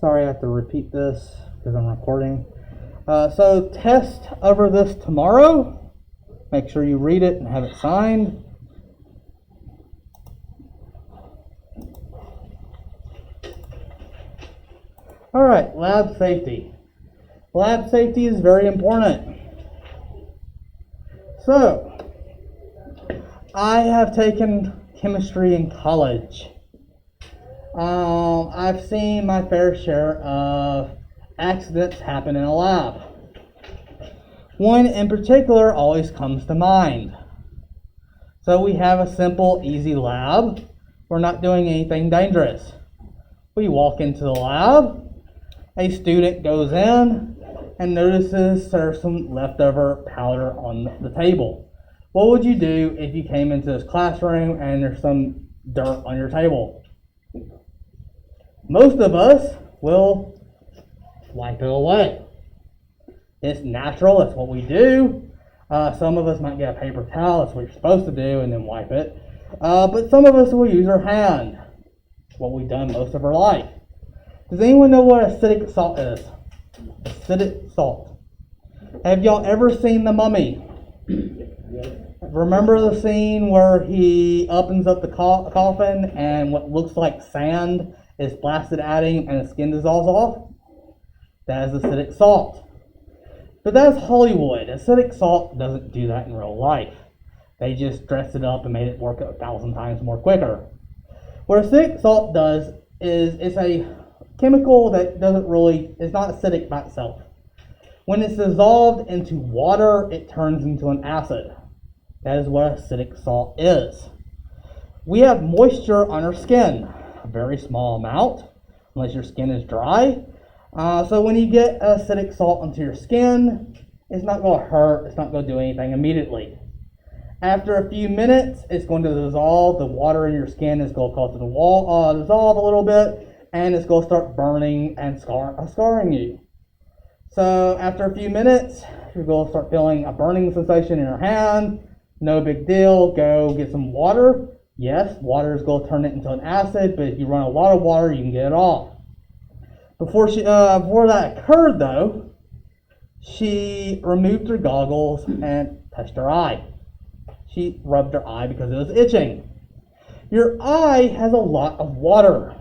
Sorry I have to repeat this because I'm recording. So test over this tomorrow. Make sure you read it and have it signed. All right, lab safety. Lab safety is very important. So, I have taken chemistry in college. I've seen my fair share of accidents happen in a lab. One in particular always comes to mind. So we have a simple, easy lab. We're not doing anything dangerous. We walk into the lab. A student goes in and notices there's some leftover powder on the table. What would you do if you came into this classroom and there's some dirt on your table? Most of us will wipe it away. It's natural, that's what we do. Some of us might get a paper towel, that's what you're supposed to do, and then wipe it. But some of us will use our hand. It's what we've done most of our life. Does anyone know what acidic salt is? Acidic salt. Have y'all ever seen The Mummy? Remember the scene where he opens up the coffin and what looks like sand is blasted at him and the skin dissolves off? That is acidic salt. But that's Hollywood. Acidic salt doesn't do that in real life. They just dressed it up and made it work 1,000 times more quicker. What acidic salt does is it's a chemical that is not acidic by itself. When it's dissolved into water, it turns into an acid. That is what acidic salt is. We have moisture on our skin, a very small amount, unless your skin is dry. So when you get acidic salt onto your skin, it's not going to hurt, it's not going to do anything immediately. After a few minutes, it's going to dissolve. The water in your skin is going to cause it to dissolve a little bit, and it's going to start burning and scarring you. So after a few minutes, you're going to start feeling a burning sensation in your hand. No big deal. Go get some water. Yes, water is going to turn it into an acid, but if you run a lot of water, you can get it off. Before that occurred, though, she removed her goggles and touched her eye. She rubbed her eye because it was itching. Your eye has a lot of water.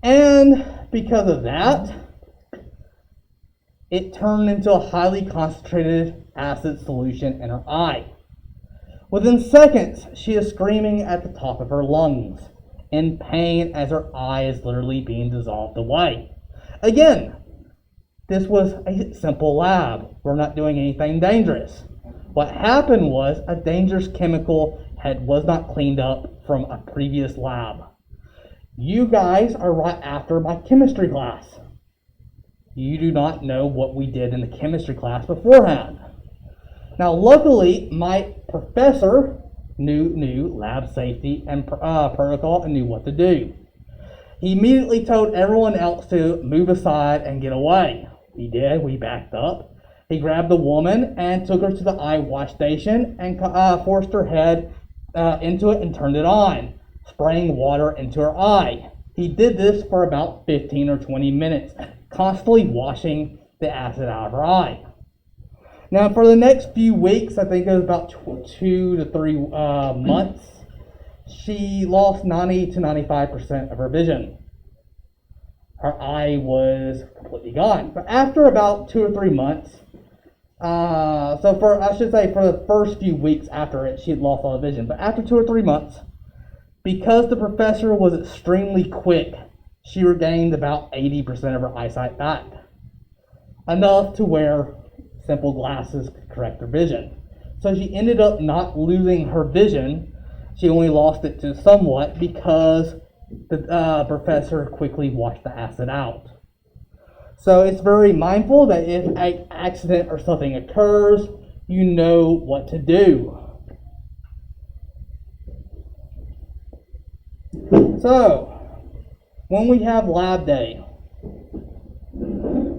And because of that, it turned into a highly concentrated acid solution in her eye. Within seconds, she is screaming at the top of her lungs in pain as her eye is literally being dissolved away. Again, this was a simple lab. We're not doing anything dangerous. What happened was a dangerous chemical was not cleaned up from a previous lab. You guys are right after my chemistry class. You do not know what we did in the chemistry class beforehand. Now, luckily, my professor knew lab safety and protocol and knew what to do. He immediately told everyone else to move aside and get away. We did. We backed up. He grabbed the woman and took her to the eye wash station and forced her head into it and turned it on, spraying water into her eye. He did this for about 15 or 20 minutes, constantly washing the acid out of her eye. Now, for the next few weeks, I think it was about 2 to 3 months, she lost 90 to 95% of her vision. Her eye was completely gone. But after about 2 or 3 months, for the first few weeks after it, she had lost all the vision. But after 2 or 3 months, because the professor was extremely quick, she regained about 80% of her eyesight back. Enough to wear simple glasses to correct her vision. So she ended up not losing her vision. She only lost it to somewhat because the professor quickly washed the acid out. So it's very mindful that if an accident or something occurs, you know what to do. So, when we have lab day,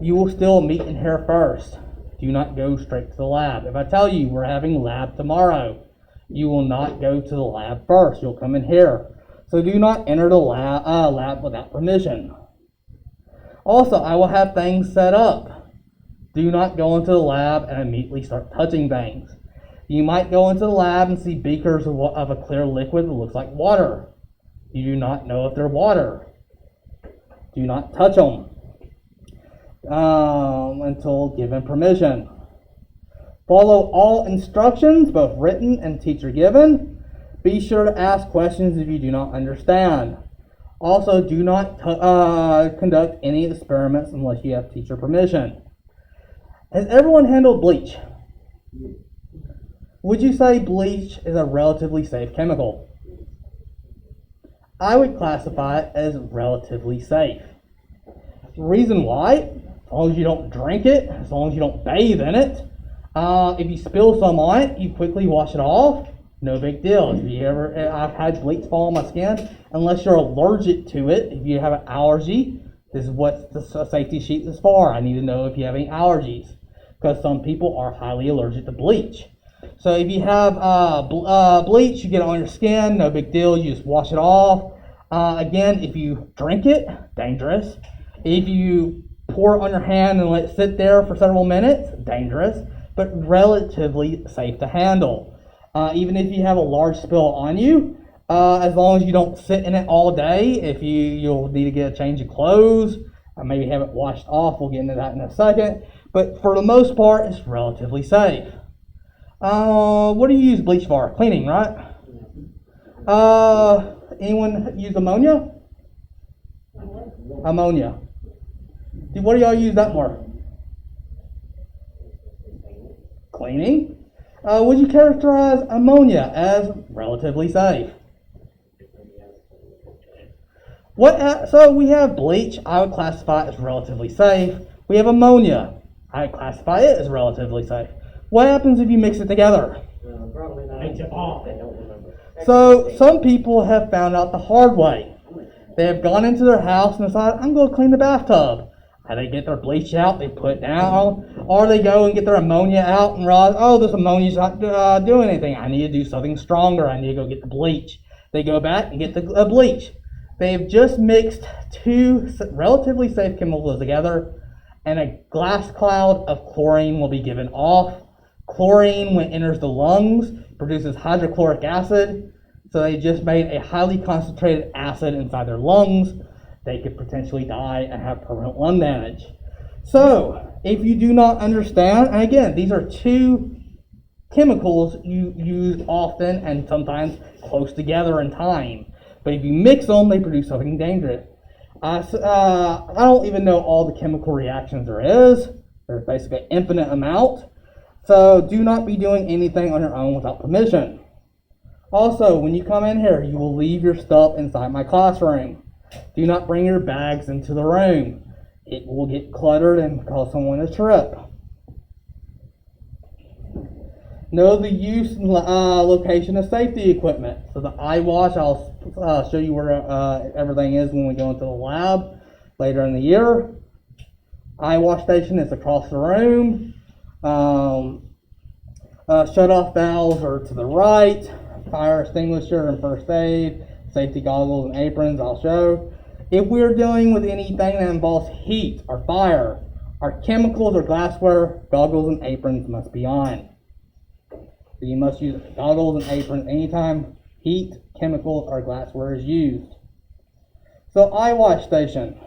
you will still meet in here first. Do not go straight to the lab. If I tell you we're having lab tomorrow, you will not go to the lab first. You'll come in here. So do not enter the lab without permission. Also, I will have things set up. Do not go into the lab and immediately start touching things. You might go into the lab and see beakers of a clear liquid that looks like water. You do not know if they're water. Do not touch them until given permission. Follow all instructions, both written and teacher given. Be sure to ask questions if you do not understand. Also, do not conduct any experiments unless you have teacher permission. Has everyone handled bleach? Would you say bleach is a relatively safe chemical? I would classify it as relatively safe. Reason why? As long as you don't drink it, as long as you don't bathe in it. If you spill some on it, you quickly wash it off. No big deal. I've had bleach fall on my skin. Unless you're allergic to it, if you have an allergy, this is what the safety sheet is for. I need to know if you have any allergies, because some people are highly allergic to bleach. So if you have bleach, you get it on your skin, no big deal. You just wash it off. Again, if you drink it, dangerous. If you pour it on your hand and let it sit there for several minutes, dangerous, but relatively safe to handle. Even if you have a large spill on you, as long as you don't sit in it all day, you'll need to get a change of clothes, maybe have it washed off. We'll get into that in a second. But for the most part, it's relatively safe. What do you use bleach for? Cleaning, right? Anyone use ammonia? Ammonia. What do y'all use that for? Cleaning. Would you characterize ammonia as relatively safe? So we have bleach. I would classify it as relatively safe. We have ammonia. I would classify it as relatively safe. What happens if you mix it together? Probably not. Makes it off. I don't remember. So some people have found out the hard way. They have gone into their house and decided, I'm going to clean the bathtub. They get their bleach out, they put it down, or they go and get their ammonia out and realize, oh, this ammonia's not doing anything. I need to do something stronger. I need to go get the bleach. They go back and get the bleach. They've just mixed two relatively safe chemicals together, and a glass cloud of chlorine will be given off. Chlorine, when it enters the lungs, produces hydrochloric acid. So they just made a highly concentrated acid inside their lungs. They could potentially die and have permanent lung damage. So, if you do not understand, and again, these are two chemicals you use often and sometimes close together in time. But if you mix them, they produce something dangerous. I don't even know all the chemical reactions there is. There's basically an infinite amount. So do not be doing anything on your own without permission. Also, when you come in here, you will leave your stuff inside my classroom. Do not bring your bags into the room. It will get cluttered and cause someone to trip. Know the use and location of safety equipment. So the eye wash, I'll show you where everything is when we go into the lab later in the year. Eye wash station is across the room. Shut-off valves are to the right. Fire extinguisher and first aid. Safety goggles and aprons, I'll show. If we're dealing with anything that involves heat or fire, or chemicals or glassware, goggles and aprons must be on. So you must use goggles and aprons anytime heat, chemicals, or glassware is used. So eye wash station.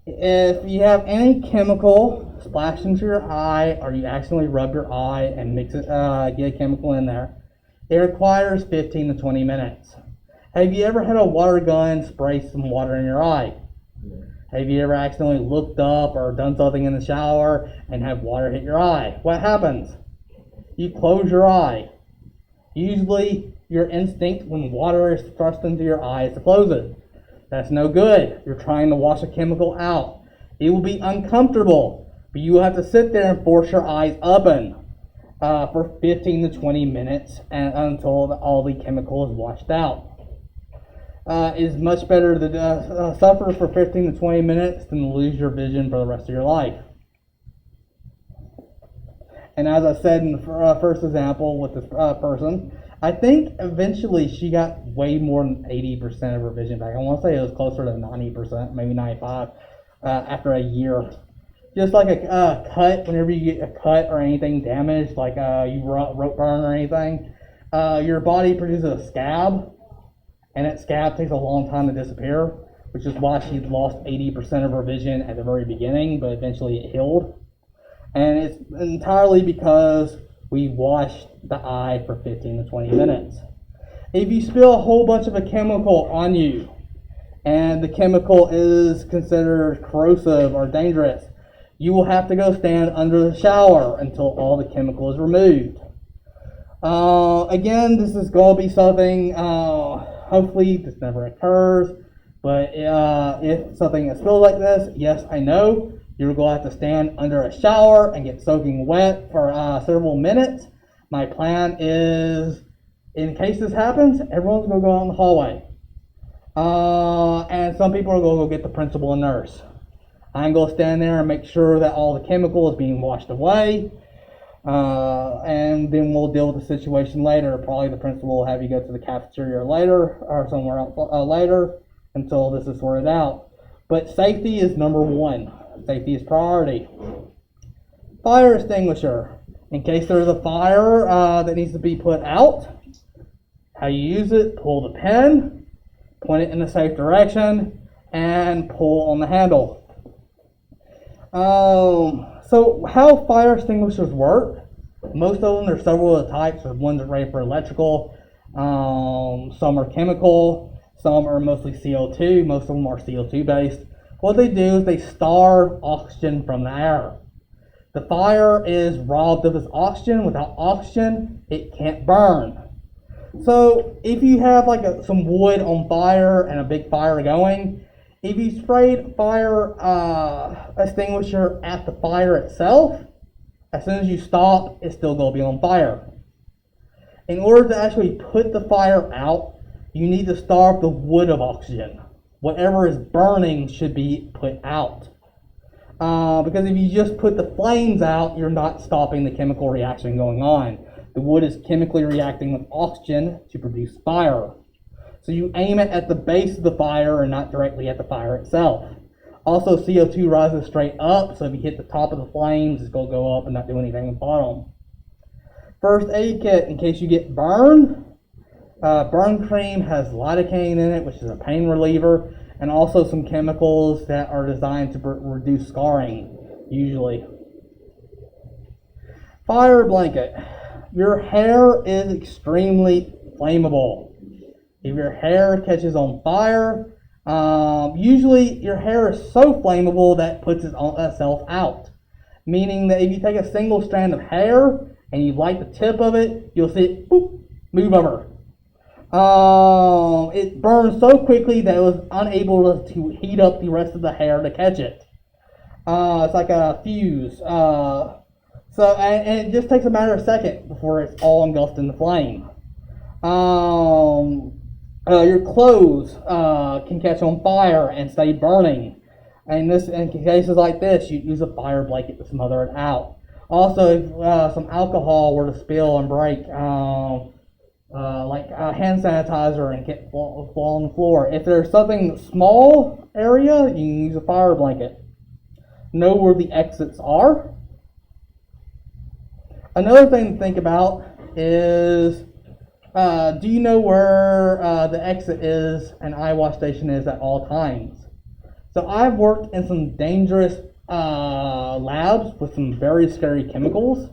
If you have any chemical splash into your eye, or you accidentally rub your eye and mix it, get a chemical in there, it requires 15 to 20 minutes. Have you ever had a water gun spray some water in your eye? Have you ever accidentally looked up or done something in the shower and have water hit your eye? What happens? You close your eye. Usually your instinct when water is thrust into your eye is to close it. That's no good. You're trying to wash a chemical out. It will be uncomfortable, but you will have to sit there and force your eyes open for 15 to 20 minutes until all the chemical is washed out. It is much better to suffer for 15 to 20 minutes than to lose your vision for the rest of your life. And as I said in the first example with this person, I think eventually she got way more than 80% of her vision back. I want to say it was closer to 90%, maybe 95, after a year. Just like a cut, whenever you get a cut or anything damaged, like you rope burn or anything, your body produces a scab, and that scab takes a long time to disappear, which is why she lost 80% of her vision at the very beginning, but eventually it healed. And it's entirely because we washed the eye for 15 to 20 minutes. If you spill a whole bunch of a chemical on you, and the chemical is considered corrosive or dangerous, you will have to go stand under the shower until all the chemical is removed. Again, this is going to be something, hopefully this never occurs, but if something is spilled like this, yes, I know, you're going to have to stand under a shower and get soaking wet for several minutes. My plan is, in case this happens, everyone's going to go out in the hallway. And some people are going to go get the principal and nurse. I'm going to stand there and make sure that all the chemical is being washed away. And then we'll deal with the situation later. Probably the principal will have you go to the cafeteria later or somewhere else later until this is sorted out. But safety is number one. Safety is priority. Fire extinguisher. In case there's a fire that needs to be put out, how you use it, pull the pin, point it in a safe direction, and pull on the handle. So how fire extinguishers work, most of them, there's several of the types. There's ones that are rated for electrical, some are chemical, some are mostly CO2, most of them are CO2 based. What they do is they starve oxygen from the air. The fire is robbed of its oxygen. Without oxygen, it can't burn. So if you have like some wood on fire and a big fire going, if you sprayed fire extinguisher at the fire itself, as soon as you stop, it's still going to be on fire. In order to actually put the fire out, you need to starve the wood of oxygen. Whatever is burning should be put out. Because if you just put the flames out, you're not stopping the chemical reaction going on. The wood is chemically reacting with oxygen to produce fire. So you aim it at the base of the fire and not directly at the fire itself. Also, CO2 rises straight up, so if you hit the top of the flames, it's going to go up and not do anything at the bottom. First aid kit, in case you get burned. Burn cream has lidocaine in it, which is a pain reliever, and also some chemicals that are designed to reduce scarring, usually. Fire blanket. Your hair is extremely flammable. If your hair catches on fire, usually your hair is so flammable that it puts itself out. Meaning that if you take a single strand of hair and you light the tip of it, you'll see it boop, move over. It burns so quickly that it was unable to heat up the rest of the hair to catch it. It's like a fuse. And it just takes a matter of seconds before it's all engulfed in the flame. Your clothes can catch on fire and stay burning. And in cases like this, you use a fire blanket to smother it out. Also, if some alcohol were to spill and break, like hand sanitizer and fall on the floor. If there's something small area, you can use a fire blanket. Know where the exits are. Another thing to think about is, do you know where the exit is and eye wash station is at all times? So I've worked in some dangerous labs with some very scary chemicals.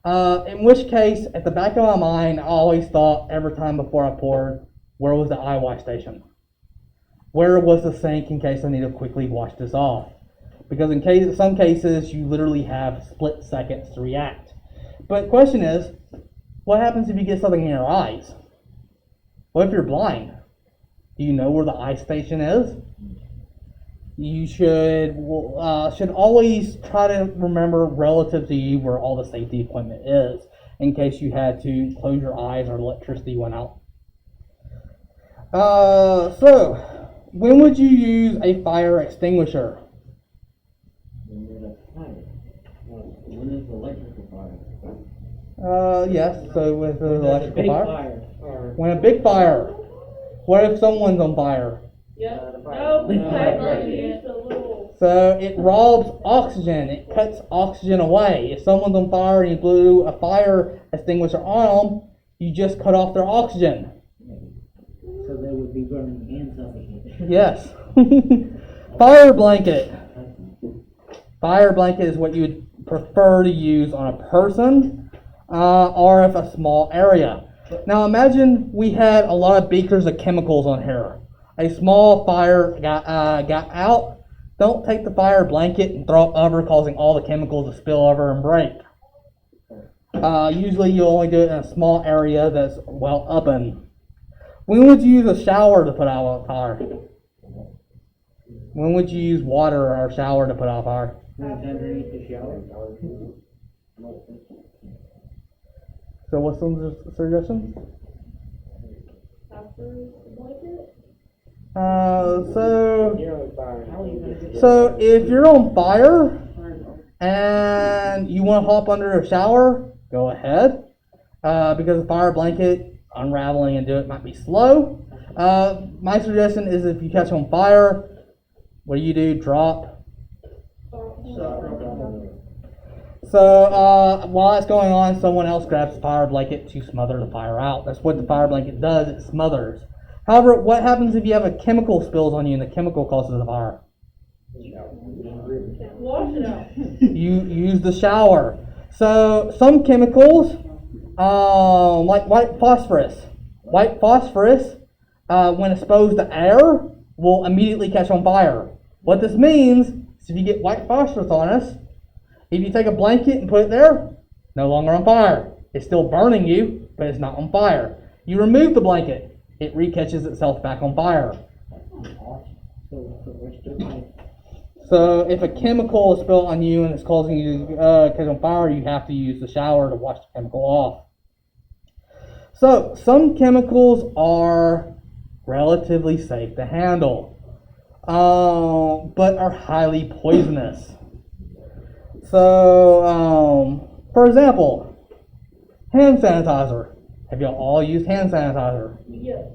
In which case, at the back of my mind, I always thought every time before I poured, where was the eye wash station? Where was the sink in case I need to quickly wash this off? Because in some cases, you literally have split seconds to react. But the question is, what happens if you get something in your eyes? What if you're blind? Do you know where the eye station is? You should always try to remember relative to you where all the safety equipment is in case you had to close your eyes or electricity went out. So, when would you use a fire extinguisher? When is electrical fire? Yes, so with the There's a electrical big fire. fire. Or, When a big fire, what if someone's on fire? Yeah. the fire. No, No, fire right. is a little. So it robs oxygen, it cuts oxygen away. If someone's on fire and you blew a fire extinguisher on them, you just cut off their oxygen. So they would be burning and suffocating. Yes. Fire blanket. Fire blanket is what you would prefer to use on a person or if a small area. Now imagine we had a lot of beakers of chemicals on here. A small fire got out. Don't take the fire blanket and throw it over, causing all the chemicals to spill over and break. Usually you only do it in a small area that's well up in. When would you use a shower to put out a fire? When would you use water or shower to put out a fire? Underneath the shower. So what's some suggestions? After the blanket? So if you're on fire and you want to hop under a shower, go ahead. Because the fire blanket, unraveling and do it might be slow. My suggestion is if you catch on fire, what do? Drop. So while it's going on, someone else grabs the fire blanket to smother the fire out. That's what the fire blanket does, it smothers. However, what happens if you have a chemical spills on you and the chemical causes the fire? Wash it out. You use the shower. So some chemicals, like white phosphorus. White phosphorus, when exposed to air, will immediately catch on fire. What this means is if you get white phosphorus on us, if you take a blanket and put it there, no longer on fire. It's still burning you, but it's not on fire. You remove the blanket, it recatches itself back on fire. So if a chemical is spilled on you and it's causing you to catch on fire, you have to use the shower to wash the chemical off. So some chemicals are relatively safe to handle, but are highly poisonous. So, for example, hand sanitizer. Have you all used hand sanitizer? Yeah.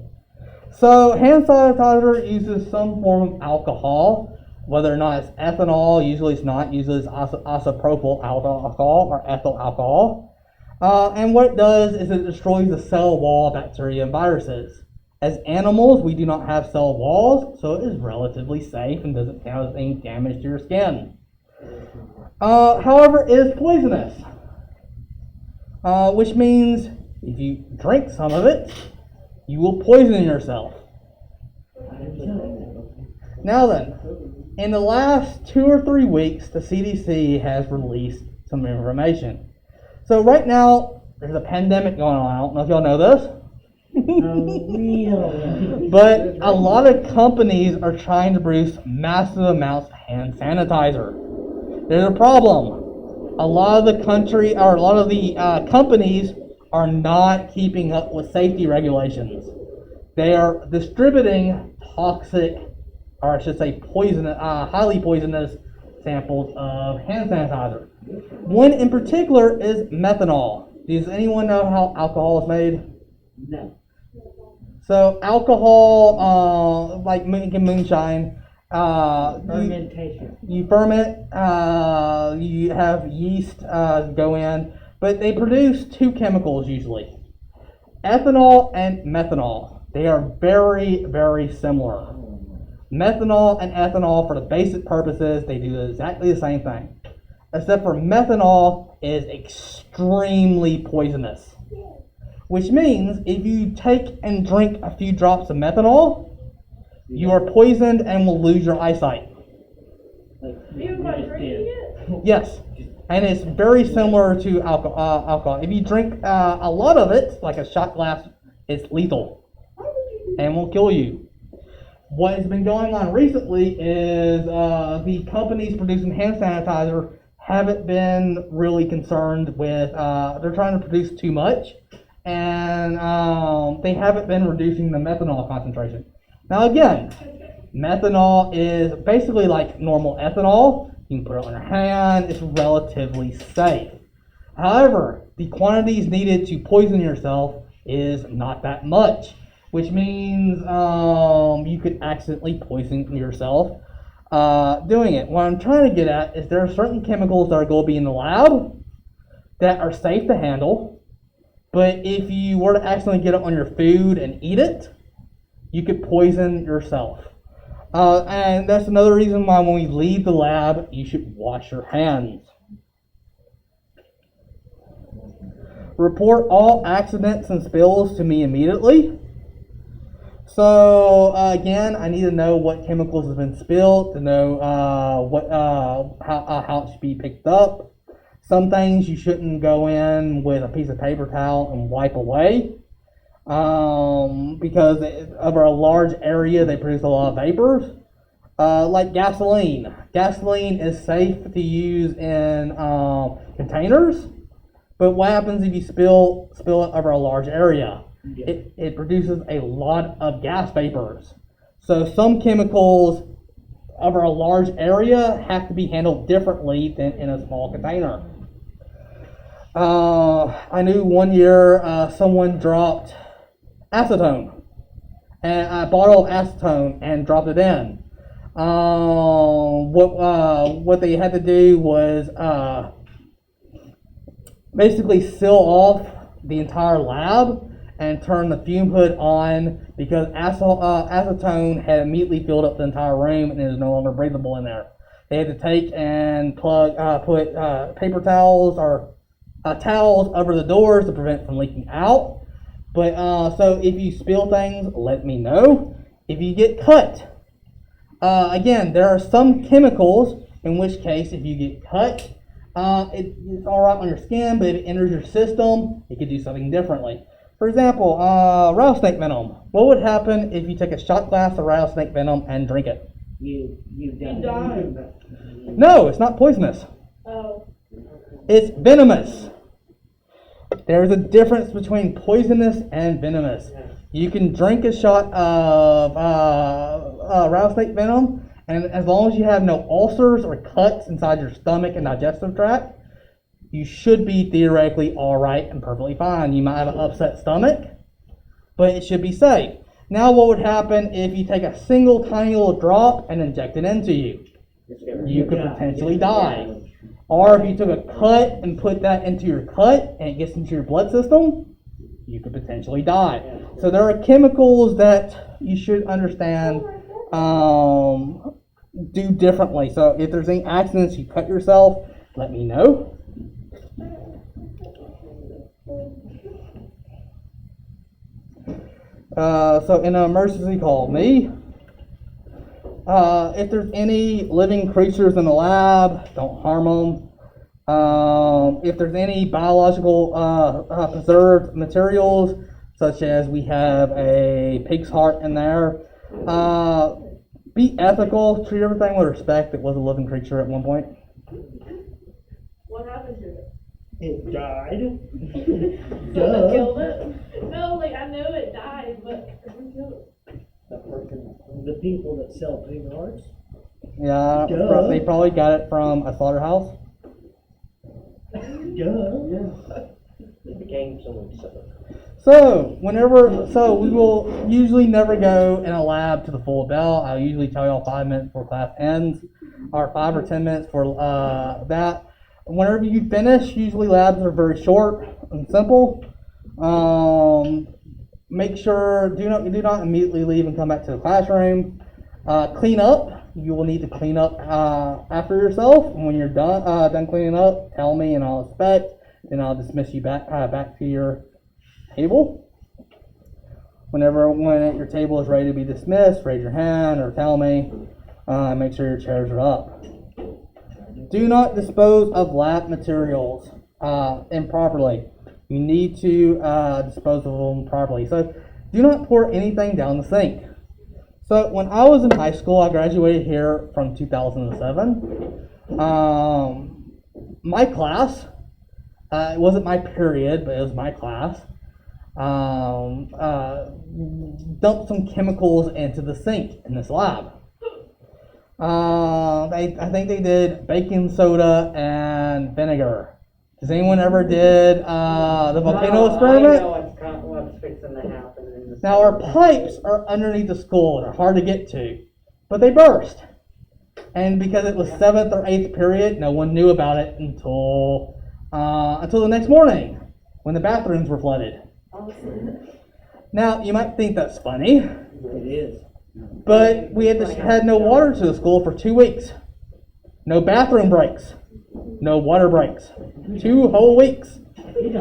So hand sanitizer uses some form of alcohol, whether or not it's ethanol. Usually it's not. Usually it's isopropyl alcohol or ethyl alcohol. And what it does is it destroys the cell wall of bacteria and viruses. As animals, we do not have cell walls, so it is relatively safe and doesn't cause any damage to your skin. However, it is poisonous, which means if you drink some of it, you will poison yourself. Now then, in the last 2 or 3 weeks, the CDC has released some information. So right now, there's a pandemic going on. I don't know if y'all know this. But a lot of companies are trying to produce massive amounts of hand sanitizer. There's a problem. A lot of the companies are not keeping up with safety regulations. They are distributing toxic, or I should say highly poisonous samples of hand sanitizer. One in particular is methanol. Does anyone know how alcohol is made? No. So alcohol, like making moonshine, Fermentation. you ferment, you have yeast go in, but they produce 2 chemicals usually, ethanol and methanol. They are very, very similar. Methanol and ethanol, for the basic purposes, they do exactly the same thing, except for methanol is extremely poisonous. Which means if you take and drink a few drops of methanol, you are poisoned and will lose your eyesight. Even by drinking it? Yes, and it's very similar to alcohol. If you drink a lot of it, like a shot glass, it's lethal and will kill you. What has been going on recently is the companies producing hand sanitizer haven't been really concerned with, they're trying to produce too much, and they haven't been reducing the methanol concentration. Now again, methanol is basically like normal ethanol. You can put it on your hand, it's relatively safe. However, the quantities needed to poison yourself is not that much, which means you could accidentally poison yourself doing it. What I'm trying to get at is there are certain chemicals that are going to be in the lab that are safe to handle, but if you were to accidentally get it on your food and eat it, you could poison yourself. And that's another reason why when we leave the lab, you should wash your hands. Report all accidents and spills to me immediately. So again, I need to know what chemicals have been spilled to know how it should be picked up. Some things you shouldn't go in with a piece of paper towel and wipe away because over a large area they produce a lot of vapors. Like gasoline. Gasoline is safe to use in containers, but what happens if you spill it over a large area? It produces a lot of gas vapors. So some chemicals over a large area have to be handled differently than in a small container. I knew one year someone dropped acetone, and a bottle of acetone, and dropped it in. What they had to do was basically seal off the entire lab and turn the fume hood on because acetone had immediately filled up the entire room and it is no longer breathable in there. They had to take and put paper towels or towels over the doors to prevent it from leaking out. But so if you spill things, let me know. If you get cut, again, there are some chemicals in which case if you get cut, it's all right on your skin, but if it enters your system, it could do something differently. For example, rattlesnake venom. What would happen if you take a shot glass of rattlesnake venom and drink it? You die. No, it's not poisonous. Oh. It's venomous. There's a difference between poisonous and venomous. You can drink a shot of rattlesnake venom, and as long as you have no ulcers or cuts inside your stomach and digestive tract, you should be theoretically all right and perfectly fine. You might have an upset stomach, but it should be safe. Now, what would happen if you take a single tiny little drop and inject it into you? You could potentially die. Or if you took a cut and put that into your cut and it gets into your blood system, you could potentially die. So there are chemicals that you should understand do differently. So if there's any accidents, you cut yourself, let me know. So in an emergency, call me. If there's any living creatures in the lab, don't harm them. If there's any biological preserved materials, such as we have a pig's heart in there, be ethical, treat everything with respect. It was a living creature at one point. What happened to it? It died. Someone killed it? No, like I know it died, but who killed it? The people that sell pig hearts. Yeah, they probably got it from a slaughterhouse. It became someone's supper. So we will usually never go in a lab to the full bell. I'll usually tell y'all 5 minutes before class ends, or 5 or 10 minutes for that. Whenever you finish, usually labs are very short and simple. Make sure do not immediately leave and come back to the classroom. Clean up. You will need to clean up after yourself. And when you're done cleaning up, tell me and I'll inspect. Then I'll dismiss you back to your table. When your table is ready to be dismissed, raise your hand or tell me. Make sure your chairs are up. Do not dispose of lab materials improperly. You need to dispose of them properly. So do not pour anything down the sink. So when I was in high school, I graduated here from 2007. My class, it wasn't my period, but it was my class, dumped some chemicals into the sink in this lab. I think they did baking soda and vinegar Has anyone ever did the volcano I experiment? know what's fixing to happen in this. Now our pipes are underneath the school. They're hard to get to, but they burst. And because it was 7th or 8th period, no one knew about it until the next morning when the bathrooms were flooded. Now you might think that's funny, It is. but we had no water to the school for 2 weeks. No bathroom breaks. No water breaks. 2 whole weeks.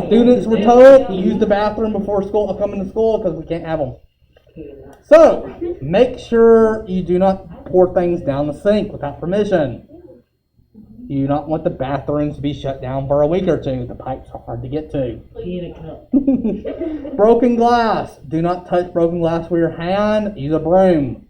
Students were told to use the bathroom before school, coming to school because we can't have them. So, make sure you do not pour things down the sink without permission. You do not want the bathrooms to be shut down for a week or 2. The pipes are hard to get to. Pee in a cup. Broken glass. Do not touch broken glass with your hand. Use a broom.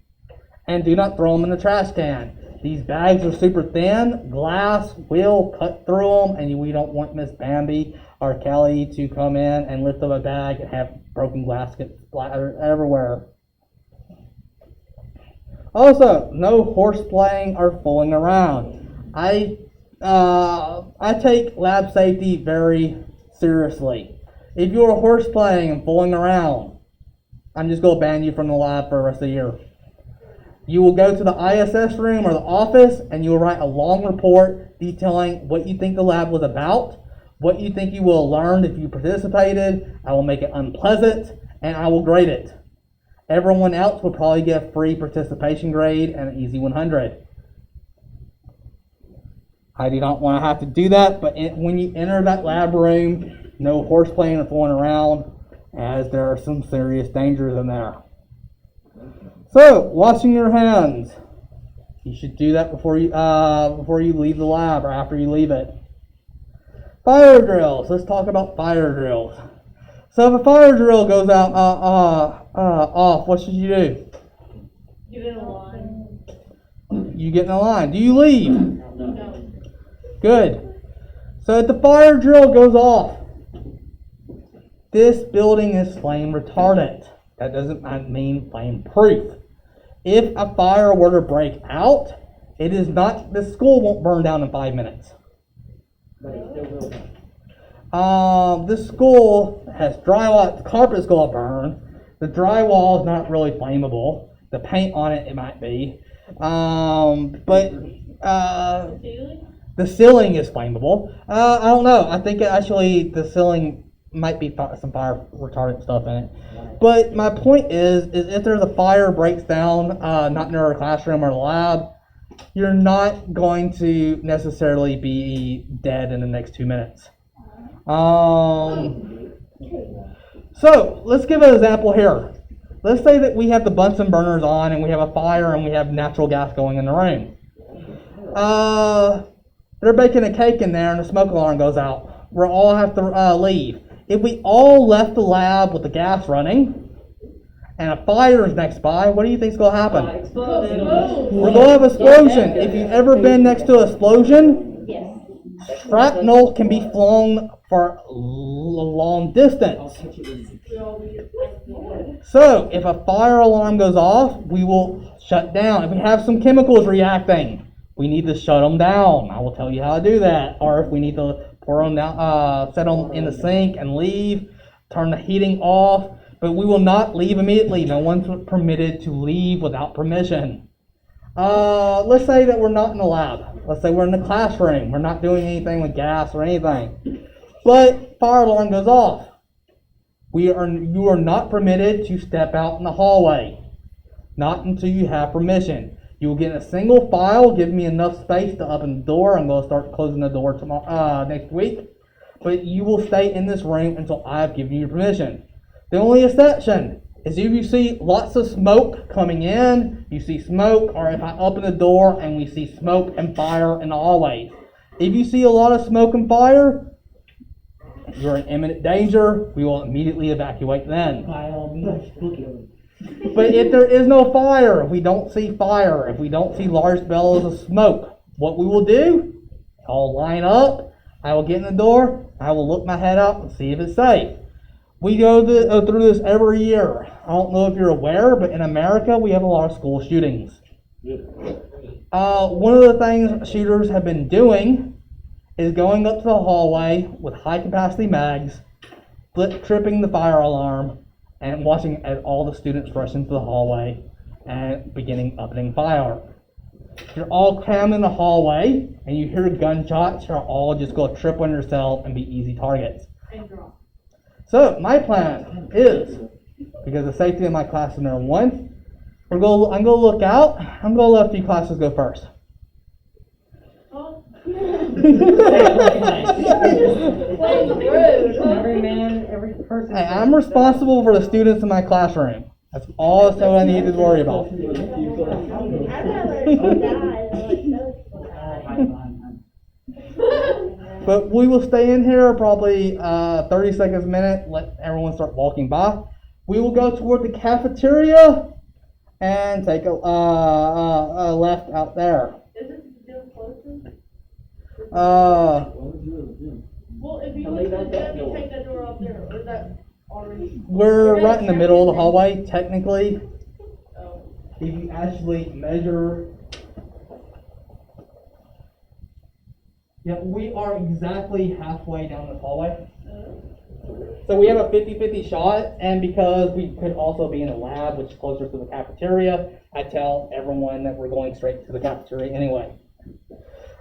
And do not throw them in the trash can. These bags are super thin. Glass will cut through them, and we don't want Miss Bambi or Kelly to come in and lift up a bag and have broken glass get splattered everywhere. Also, no horseplaying or fooling around. I take lab safety very seriously. If you're horseplaying and fooling around, I'm just going to ban you from the lab for the rest of the year. You will go to the ISS room or the office and you will write a long report detailing what you think the lab was about, what you think you will have learned if you participated. I will make it unpleasant and I will grade it. Everyone else will probably get a free participation grade and an easy 100. I do not want to have to do that, but when you enter that lab room, no horseplaying or fooling around, as there are some serious dangers in there. So, washing your hands. You should do that before you leave the lab or after you leave it. Fire drills. Let's talk about fire drills. So if a fire drill goes out off, what should you do? Get in a line. You get in a line. Do you leave? No. Good. So if the fire drill goes off, this building is flame retardant. That doesn't mean flame proof. If a fire were to break out, the school won't burn down in 5 minutes. But it still will. This school has drywall. The carpet's going to burn. The drywall is not really flammable. The paint on it might be. But the ceiling is flammable. I don't know. I think actually the ceiling might be some fire retardant stuff in it. But my point is if there's a fire breaks down, not near our classroom or the lab, you're not going to necessarily be dead in the next 2 minutes. So let's give an example here. Let's say that we have the Bunsen burners on and we have a fire and we have natural gas going in the room. They're baking a cake in there and the smoke alarm goes out. We'll all have to leave. If we all left the lab with the gas running and a fire is next by, what do you think is going to happen? We're going to have an explosion. If you've ever been next to an explosion, Yes. shrapnel can be flown for a long distance. So if a fire alarm goes off, we will shut down. If we have some chemicals reacting, we need to shut them down. I will tell you how to do that. Or if we need to pour them down, set them in the sink and leave, turn the heating off. But we will not leave immediately. No one's permitted to leave without permission. Let's say that we're not in the lab. Let's say we're in the classroom. We're not doing anything with gas or anything. But fire alarm goes off. You are not permitted to step out in the hallway. Not until you have permission. You will get in a single file, give me enough space to open the door. I'm going to start closing the door tomorrow, next week. But you will stay in this room until I have given you permission. The only exception is if you see lots of smoke coming in, you see smoke, or if I open the door and we see smoke and fire in the hallways. If you see a lot of smoke and fire, you're in imminent danger. We will immediately evacuate then. By all means, book it. But if there is no fire, if we don't see fire, if we don't see large bellows of smoke, what we will do, I'll line up, I will get in the door, I will look my head up and see if it's safe. We go through this every year. I don't know if you're aware, but in America, we have a lot of school shootings. One of the things shooters have been doing is going up to the hallway with high capacity mags, tripping the fire alarm, and watching as all the students rush into the hallway and beginning opening fire. If you're all crammed in the hallway and you hear gunshots, you're all just going to trip on yourself and be easy targets. And drop. So my plan is, because the safety of my class is number one, I'm going to look out. I'm going to let a few classes go first. Oh. Every person. Hey, I'm responsible for the students in my classroom. That's all I need to worry about. But we will stay in here probably 30 seconds a minute, let everyone start walking by. We will go toward the cafeteria and take a left out there. Is it still closer? Well, if you look at the gym, you take that door out there, or is that already? We're right in the middle of the hallway, technically. Oh. If you actually measure, yeah, we are exactly halfway down the hallway. So we have a 50-50 shot, and because we could also be in a lab, which is closer to the cafeteria, I tell everyone that we're going straight to the cafeteria anyway.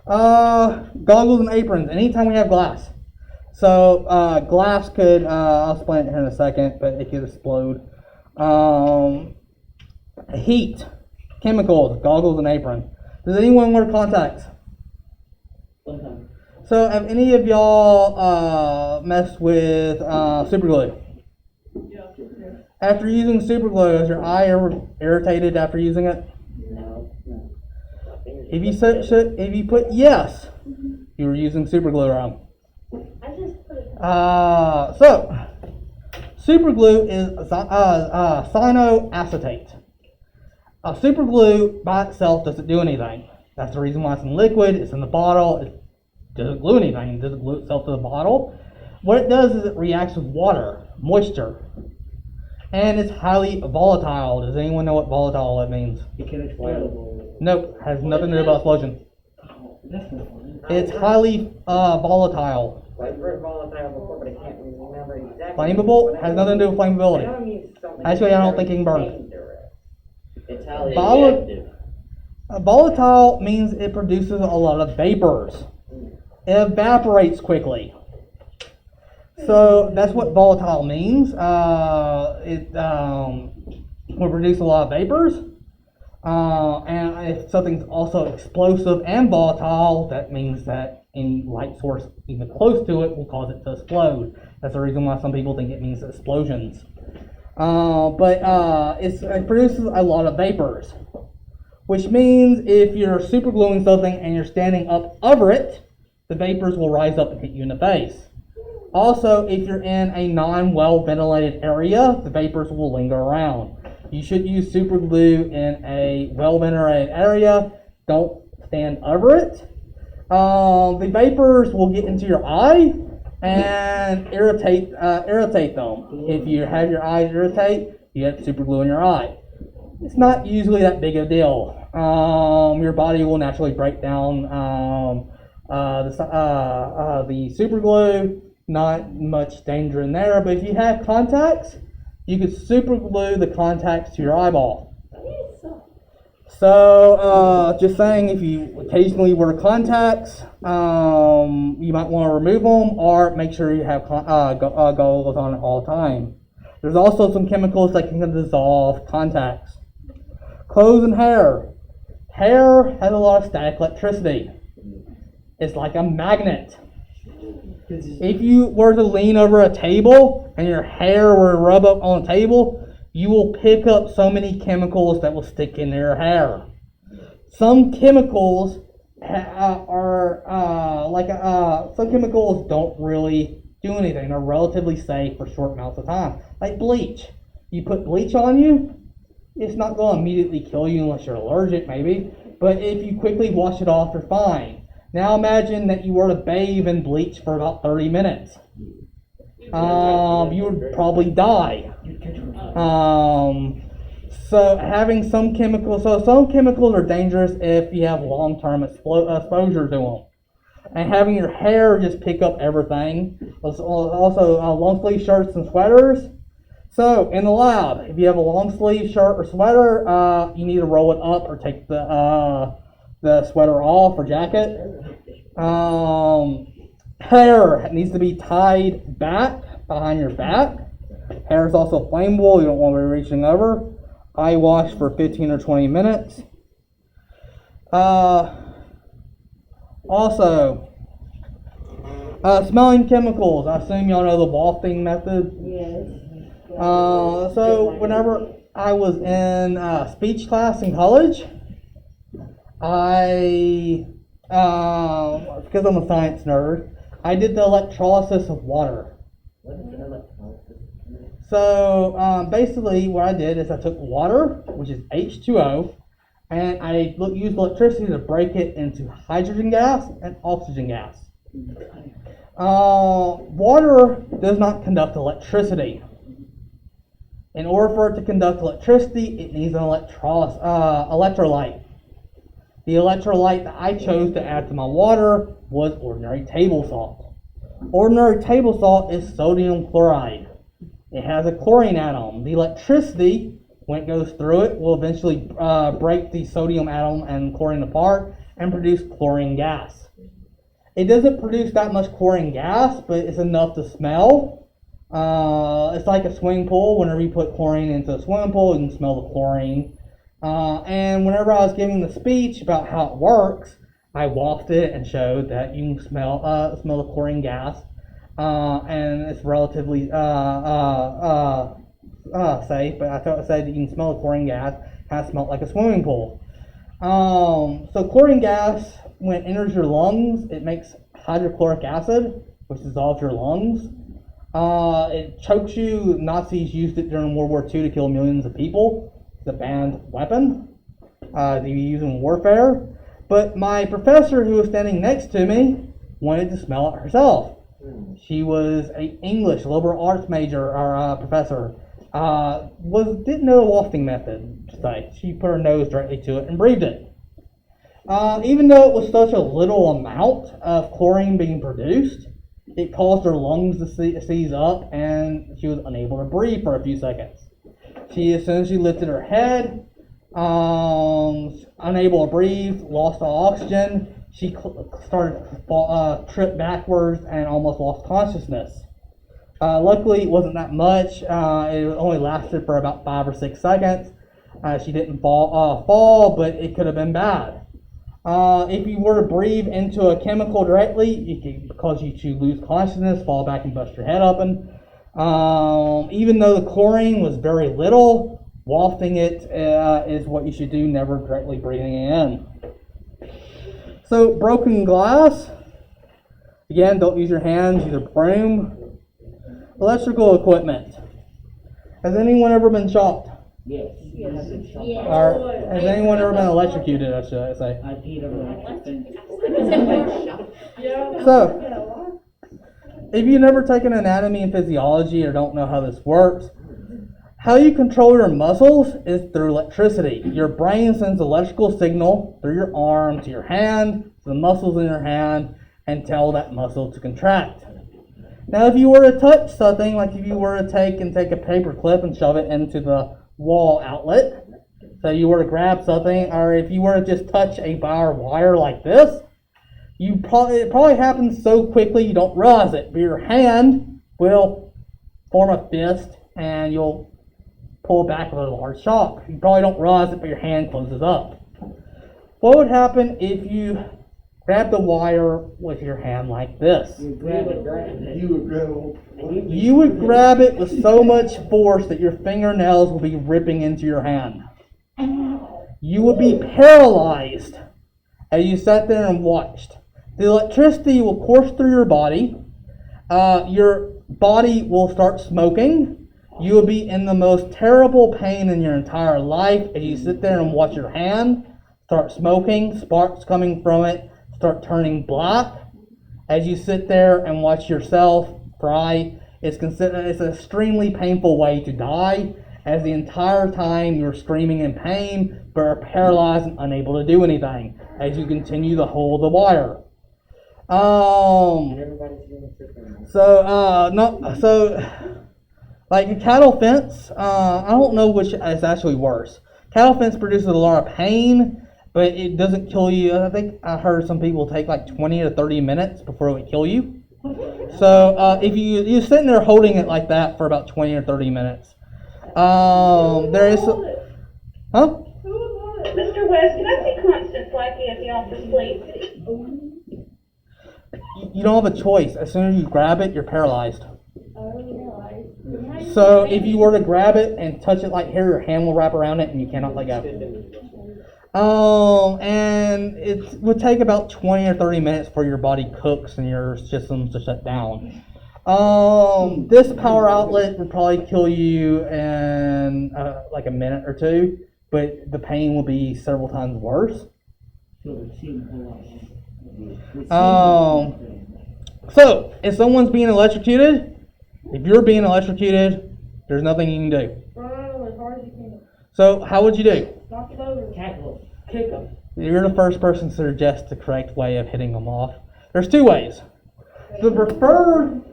Goggles and aprons, anytime we have glass. So glass could, I'll explain it here in a second, but it could explode. Heat, chemicals, goggles and apron. Does anyone wear contacts? Sometimes. So have any of y'all messed with super glue? Yeah. After using super glue, is your eye ever irritated after using it? No. If you put yes, you were using super glue wrong. I just put it. So super glue is cyanoacetate. Super glue by itself doesn't do anything. That's the reason why it's in liquid. It's in the bottle. It doesn't glue anything. It doesn't glue itself to the bottle. What it does is it reacts with water, moisture, and it's highly volatile. Does anyone know what volatile it means? It can explode. Nope, has nothing to do about explosion. That's not funny. It's highly volatile. I've heard volatile before, but I can't remember exactly. Flammable has nothing to do with I know flammability. it means something Actually, I don't think it can burn. dangerous. It's highly Vola- reactive. Volatile means it produces a lot of vapors. It evaporates quickly. So that's what volatile means. It will produce a lot of vapors. And if something's also explosive and volatile, that means that any light source even close to it will cause it to explode. That's the reason why some people think it means explosions. But it produces a lot of vapors, which means if you're super gluing something and you're standing up over it, the vapors will rise up and hit you in the face. Also, if you're in a non-well ventilated area, the vapors will linger around. You should use super glue in a well ventilated area. Don't stand over it. The vapors will get into your eye and irritate them. If you have your eyes irritate, you have super glue in your eye. It's not usually that big a deal. Your body will naturally break down the super glue. Not much danger in there, but if you have contacts, you could super glue the contacts to your eyeball. So, just saying, if you occasionally wear contacts, you might want to remove them or make sure you have goggles on all the time. There's also some chemicals that can dissolve contacts. Clothes and hair. Hair has a lot of static electricity. It's like a magnet. If you were to lean over a table and your hair were to rub up on a table, you will pick up so many chemicals that will stick in your hair. Some chemicals some chemicals don't really do anything. They're relatively safe for short amounts of time. Like bleach. You put bleach on you, it's not going to immediately kill you unless you're allergic, maybe. But if you quickly wash it off, you're fine. Now imagine that you were to bathe in bleach for about 30 minutes. You would probably die. So having some chemicals are dangerous if you have long-term exposure to them. and having your hair just pick up everything. Also, long sleeve shirts and sweaters. So, in the lab, if you have a long sleeve shirt or sweater, you need to roll it up or take the sweater off or jacket. Hair needs to be tied back behind your back. Hair is also flammable. You don't want to be reaching over. Eye wash for 15 or 20 minutes. Also, smelling chemicals. I assume y'all know the wafting method. Yes. So whenever I was in speech class in college, because I'm a science nerd, I did the electrolysis of water. What is electrolysis? So basically what I did is I took water, which is H2O, and I used electricity to break it into hydrogen gas and oxygen gas. Water does not conduct electricity. In order for it to conduct electricity, it needs an electrolyte. The electrolyte that I chose to add to my water was ordinary table salt. Ordinary table salt is sodium chloride. It has a chlorine atom. The electricity, when it goes through it, will eventually break the sodium atom and chlorine apart and produce chlorine gas. It doesn't produce that much chlorine gas, but it's enough to smell. It's like a swimming pool. Whenever you put chlorine into a swimming pool, you can smell the chlorine. And whenever I was giving the speech about how it works, I wafted it and showed that you can smell the chlorine gas, and it's relatively safe. But I said that you can smell the chlorine gas. It has smelled like a swimming pool. So chlorine gas, when it enters your lungs, it makes hydrochloric acid, which dissolves your lungs. It chokes you. Nazis used it during World War II to kill millions of people. It's a banned weapon to be used in warfare. But my professor, who was standing next to me, wanted to smell it herself. She was an English liberal arts major or professor. Didn't know the wafting method. She put her nose directly to it and breathed it. Even though it was such a little amount of chlorine being produced, it caused her lungs to seize up, and she was unable to breathe for a few seconds. As soon as she lifted her head, unable to breathe, lost all oxygen, she started to trip backwards and almost lost consciousness. Luckily, it wasn't that much. It only lasted for about 5 or 6 seconds. She didn't fall, but it could have been bad. If you were to breathe into a chemical directly, it could cause you to lose consciousness, fall back and bust your head open. Even though the chlorine was very little, wafting it is what you should do, never directly breathing it in. So, broken glass. Again, don't use your hands, use a broom. Electrical equipment. Has anyone ever been shocked? Yes. Yeah. Or has anyone ever been electrocuted, I should say? I peed over electric fence. Yeah. So, if you've never taken anatomy and physiology or don't know how this works, how you control your muscles is through electricity. Your brain sends electrical signal through your arm to your hand, to the muscles in your hand, and tell that muscle to contract. Now, if you were to touch something, like if you were to take a paper clip and shove it into the wall outlet, so you were to grab something, or if you were to just touch a bar wire like this, it probably happens so quickly you don't realize it, but your hand will form a fist and you'll pull back with a large shock. You probably don't realize it, but your hand closes up. What would happen if you grab the wire with your hand like this? You grab it. You would grab it with so much force that your fingernails will be ripping into your hand. You would be paralyzed as you sat there and watched. The electricity will course through your body. Your body will start smoking. You will be in the most terrible pain in your entire life as you sit there and watch your hand start smoking, sparks coming from it start turning black. As you sit there and watch yourself fry, it's an extremely painful way to die, as the entire time you're screaming in pain, but are paralyzed and unable to do anything as you continue to hold the wire. Everybody's doing it different. Like a cattle fence, I don't know which is actually worse. Cattle fence produces a lot of pain, but it doesn't kill you. I think I heard some people take like 20 to 30 minutes before it would kill you. So if you're sitting there holding it like that for about 20 or 30 minutes, there is, huh? Mr. West, can I see Constance Blackie at the office, please? You don't have a choice. As soon as you grab it, you're paralyzed. So if you were to grab it and touch it like here, your hand will wrap around it and you cannot let go. And it would take about 20 or 30 minutes for your body cooks and your systems to shut down. This power outlet would probably kill you in like a minute or two, but the pain will be several times worse. So if someone's being electrocuted, if you're being electrocuted, there's nothing you can do. Run as hard as you can. So how would you do? Knock it over. Tackle, kick them. You're the first person to suggest the correct way of hitting them off. There's two ways. The preferred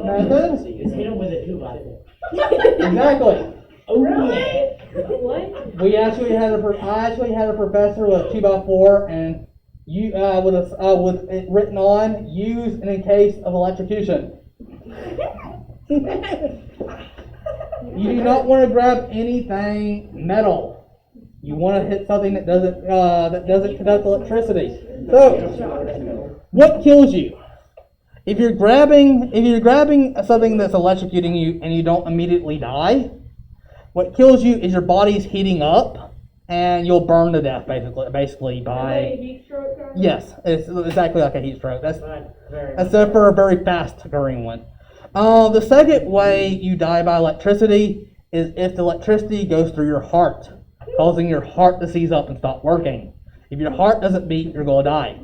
method. Just hit them with a 2x4. Exactly. Really? What? I actually had a professor with a 2x4, and you with it written on, use in case of electrocution. You do not want to grab anything metal. You want to hit something that doesn't conduct electricity. So, what kills you? If you're grabbing something that's electrocuting you and you don't immediately die, what kills you is your body's heating up and you'll burn to death basically by. Like a heat stroke kind of? Yes, it's exactly like a heat stroke. That's Very except for a very fast occurring one. The second way you die by electricity is if the electricity goes through your heart, causing your heart to seize up and stop working. If your heart doesn't beat, you're going to die.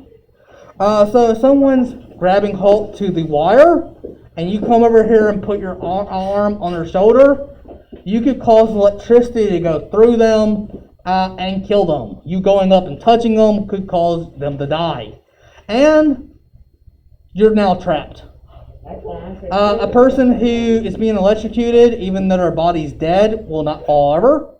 So if someone's grabbing hold to the wire, and you come over here and put your arm on their shoulder, you could cause electricity to go through them and kill them. You going up and touching them could cause them to die. And you're now trapped. A person who is being electrocuted, even though their body's dead, will not fall over.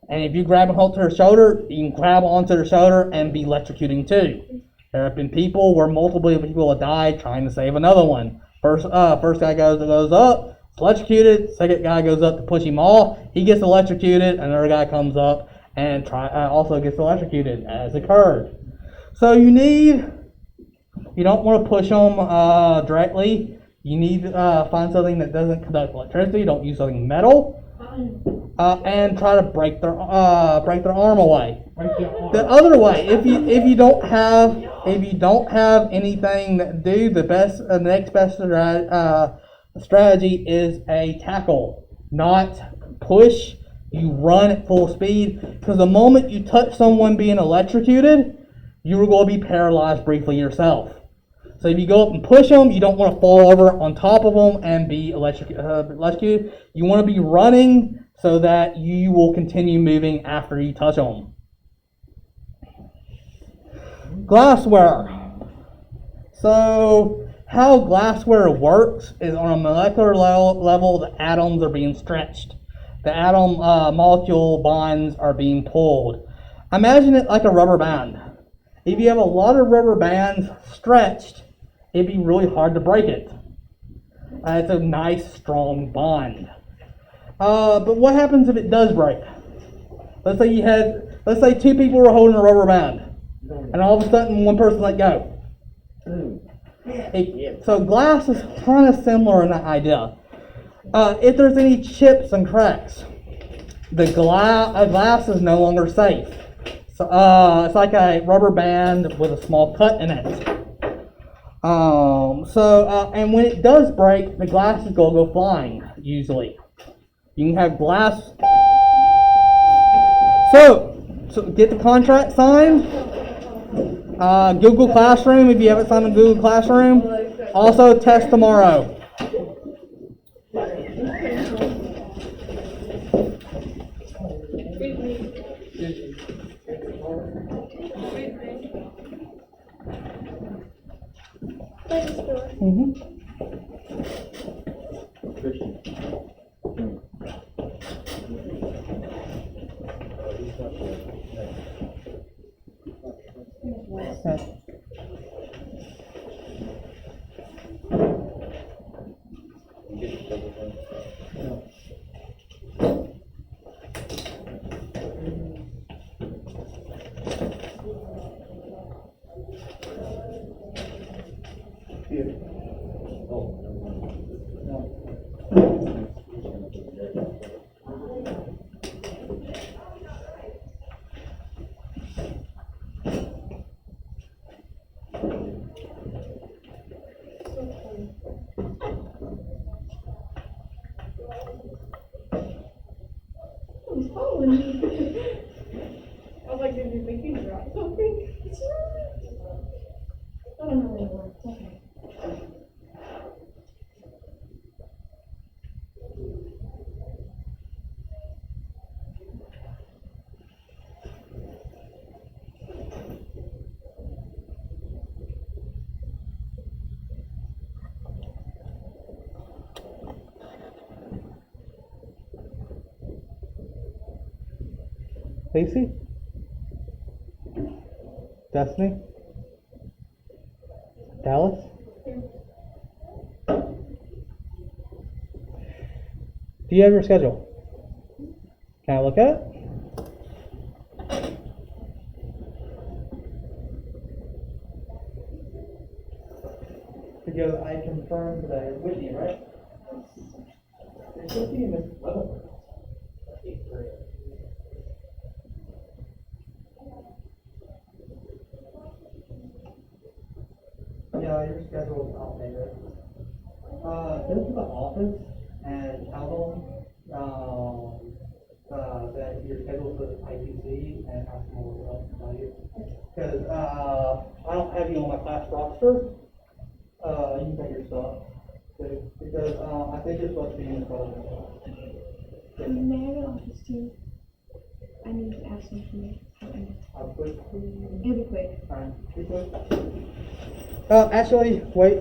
And if you grab and hold to their shoulder, you can grab onto their shoulder and be electrocuting too. There have been people where multiple people have died trying to save another one. First guy goes up, is electrocuted. Second guy goes up to push him off. He gets electrocuted. Another guy comes up and also gets electrocuted, as occurred. So you don't want to push them directly. You need to find something that doesn't conduct electricity. Don't use something metal, and try to break their arm away. The other way, if you don't have anything to do, the next best strategy is a tackle, not push. You run at full speed, because the moment you touch someone being electrocuted, you're going to be paralyzed briefly yourself. So if you go up and push them, you don't want to fall over on top of them and be electrocuted. You want to be running so that you will continue moving after you touch them. Glassware. So how glassware works is on a molecular level, the atoms are being stretched. The atom molecule bonds are being pulled. Imagine it like a rubber band. If you have a lot of rubber bands stretched, it'd be really hard to break it. It's a nice, strong bond. But what happens if it does break? Let's say two people were holding a rubber band, and all of a sudden one person let go. So glass is kind of similar in that idea. If there's any chips and cracks, the glass is no longer safe. So it's like a rubber band with a small cut in it. And when it does break, the glass is going to go flying, usually. You can have glass. So get the contract signed. Google Classroom, if you haven't signed a Google Classroom. Also, test tomorrow. Thanks, Stuart. Christian. I was following you. I was like, did you think you dropped something? I don't know where it went. It's okay. Stacy? Destiny? Dallas? Do you have your schedule? Can I look at it? Because I confirmed that I was with you, right? You're supposed to be Miss Weatherford. Eighth grade. Yeah, your schedule is outdated. Go to the office and tell them that your schedule is IPC and ask them what else to tell you. Because I don't have you on my class roster. You can take your stuff. Too, because I think you're supposed to be in the college. May I have an office too? I need to ask something. I'll quit. It'll be quick. Alright, be quick. Actually, wait.